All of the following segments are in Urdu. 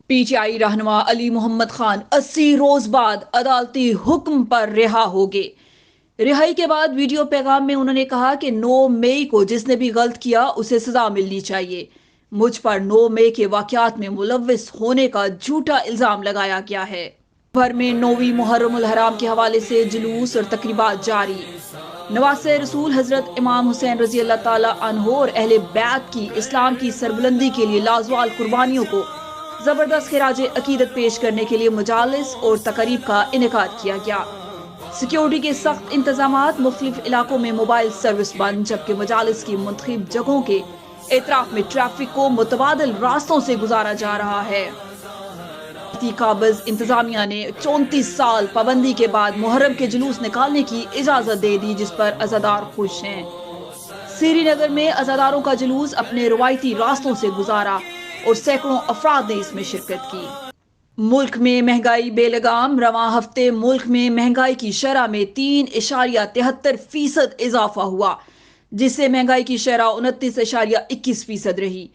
پی ٹی آئی رہنما علی محمد خان 80 روز بعد عدالتی حکم پر رہا ہو گئے۔ رہائی کے بعد ویڈیو پیغام میں انہوں نے کہا کہ 9 مئی کو جس نے بھی غلط کیا اسے سزا ملنی چاہیے۔ مجھ پر 9 مئی کے واقعات میں ملوث ہونے کا جھوٹا الزام لگایا گیا ہے۔ بھر میں 9ویں محرم الحرام کے حوالے سے جلوس اور تقریبات جاری۔ نواسۂ رسول حضرت امام حسین رضی اللہ تعالی عنہ اور اہل بیت کی اسلام کی سربلندی کے لیے لازوال قربانیوں کو زبردست خراج عقیدت پیش کرنے کے لیے مجالس اور تقاریب کا انعقاد کیا گیا۔ سیکیورٹی کے سخت انتظامات، مختلف علاقوں میں موبائل سروس بند، جبکہ مجالس کی منتخب جگہوں کے اطراف میں ٹریفک کو متبادل راستوں سے گزارا جا رہا ہے۔ قابض انتظامیہ نے 34 سال پابندی کے بعد محرم کے جلوس نکالنے کی اجازت دے دی، جس پر عزادار خوش ہیں۔ سری نگر میں عزاداروں کا جلوس اپنے روایتی راستوں سے گزارا اور سینکڑوں افراد نے اس میں شرکت کی۔ ملک میں مہنگائی بے لگام، رواں ہفتے ملک میں مہنگائی کی شرح میں 3.73% اضافہ ہوا، جس سے مہنگائی کی شرح 29.21% رہی۔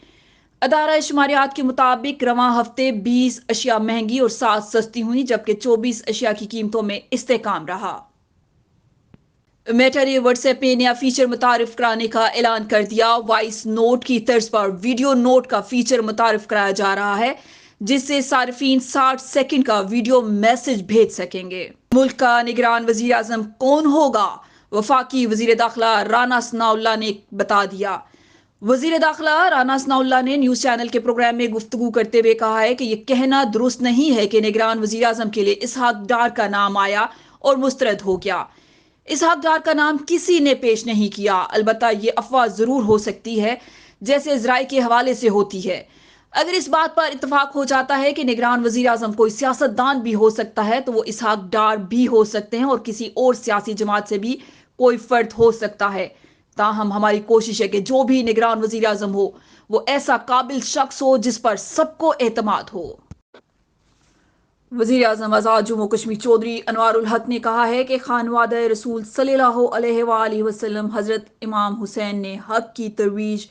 ادارہ شماریات کے مطابق رواں ہفتے 20 اشیاء مہنگی اور 7 سستی ہوئیں، جبکہ 24 اشیاء کی قیمتوں میں استحکام رہا۔ میٹا نے واٹس ایپ میں نیا فیچر متعارف کرانے کا اعلان کر دیا۔ وائس نوٹ کی طرز پر ویڈیو نوٹ کا فیچر متعارف کرایا جا رہا ہے، جس سے صارفین 60 سیکنڈ کا ویڈیو میسج بھیج سکیں گے۔ ملک کا نگران وزیر اعظم کون ہوگا؟ وفاقی وزیر داخلہ رانا ثناء اللہ نے بتا دیا۔ وزیر داخلہ رانا ثناء اللہ نے نیوز چینل کے پروگرام میں گفتگو کرتے ہوئے کہا ہے کہ یہ کہنا درست نہیں ہے کہ نگران وزیر اعظم کے لیے اسحاق ڈار کا نام آیا اور مسترد ہو گیا۔ اسحاق ڈار کا نام کسی نے پیش نہیں کیا، البتہ یہ افواہ ضرور ہو سکتی ہے، جیسے ذرائع کے حوالے سے ہوتی ہے۔ اگر اس بات پر اتفاق ہو جاتا ہے کہ نگران وزیر اعظم کوئی سیاستدان بھی ہو سکتا ہے، تو وہ اسحاق ڈار بھی ہو سکتے ہیں اور کسی اور سیاسی جماعت سے بھی کوئی فرد ہو سکتا ہے۔ تاہم ہماری کوشش ہے کہ جو بھی نگران وزیر اعظم ہو وہ ایسا قابل شخص ہو جس پر سب کو اعتماد ہو۔ وزیر اعظم آزاد جموں کشمیر چودھری انوار الحق نے کہا ہے کہ خانوادہ رسول صلی اللہ علیہ وآلہ وسلم حضرت امام حسین نے حق کی ترویج،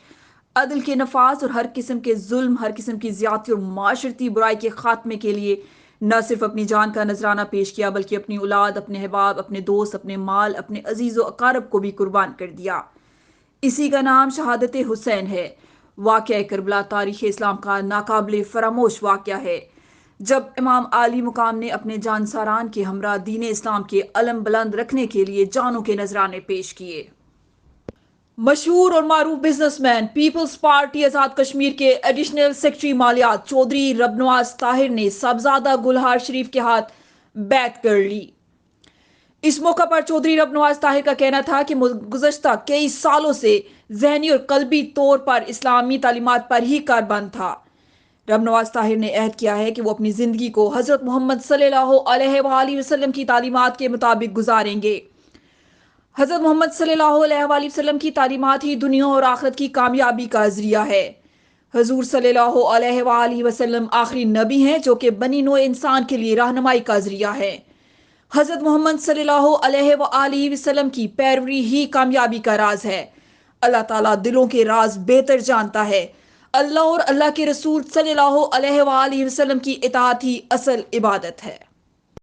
عدل کے نفاذ اور ہر قسم کے ظلم، ہر قسم کی زیادتی اور معاشرتی برائی کے خاتمے کے لیے نہ صرف اپنی جان کا نذرانہ پیش کیا، بلکہ اپنی اولاد، اپنے احباب، اپنے دوست، اپنے مال، اپنے عزیز و اقارب کو بھی قربان کر دیا۔ اسی کا نام شہادت حسین ہے۔ واقعہ کربلا تاریخ اسلام کا ناقابل فراموش واقعہ ہے، جب امام عالی مقام نے اپنے جانساران کے ہمراہ دین اسلام کے علم بلند رکھنے کے لیے جانوں کے نذرانے پیش کیے۔ مشہور اور معروف business man, Peoples party Azad Kashmir کے ایڈیشنل سیکرٹری مالیات چودھری رب نواز طاہر نے صاحبزادہ گلہار شریف کے ہاتھ بیعت کر لی۔ اس موقع پر چودھری رب نواز طاہر کا کہنا تھا کہ گزشتہ کئی سالوں سے ذہنی اور قلبی طور پر اسلامی تعلیمات پر ہی کاربند تھا۔ رب نواز طاہر نے عہد کیا ہے کہ وہ اپنی زندگی کو حضرت محمد صلی اللہ علیہ وآلہ وسلم کی تعلیمات کے مطابق گزاریں گے۔ حضرت محمد صلی اللہ علیہ وآلہ وسلم کی تعلیمات ہی دنیا اور آخرت کی کامیابی کا ذریعہ ہے۔ حضور صلی اللہ علیہ وآلہ وسلم آخری نبی ہیں جو کہ بنی نوع انسان کے لیے رہنمائی کا ذریعہ ہے۔ حضرت محمد صلی اللہ علیہ وآلہ وسلم کی پیروی ہی کامیابی کا راز ہے۔ اللہ تعالیٰ دلوں کے راز بہتر جانتا ہے۔ اللہ اور اللہ کے رسول صلی اللہ علیہ وآلہ وسلم کی اطاعت ہی اصل عبادت ہے۔